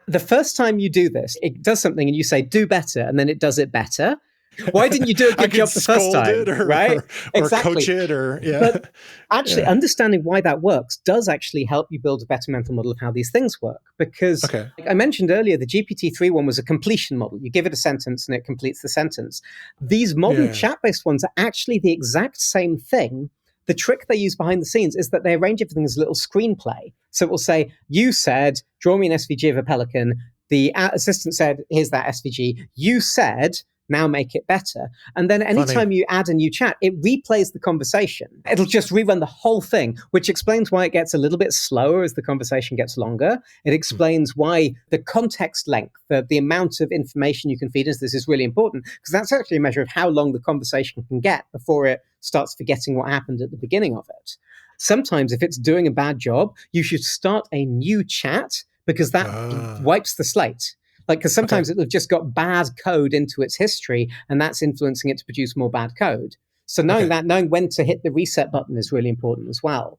The first time you do this, it does something and you say, do better, and then it does it better. Why didn't you do a good job the first time? Right? Or coach it But actually understanding why that works does actually help you build a better mental model of how these things work. Because like I mentioned earlier, the GPT-3 one was a completion model. You give it a sentence and it completes the sentence. These modern chat-based ones are actually the exact same thing. The trick they use behind the scenes is that they arrange everything as a little screenplay. So it will say, you said, draw me an SVG of a pelican. The assistant said, here's that SVG. You said, now make it better. And then anytime you add a new chat, it replays the conversation. It'll just rerun the whole thing, which explains why it gets a little bit slower as the conversation gets longer. It explains why the context length, the amount of information you can feed into this is really important, because that's actually a measure of how long the conversation can get before it starts forgetting what happened at the beginning of it. Sometimes if it's doing a bad job, you should start a new chat because that wipes the slate. Like, because sometimes it'll have just got bad code into its history, and that's influencing it to produce more bad code. So knowing that, knowing when to hit the reset button is really important as well.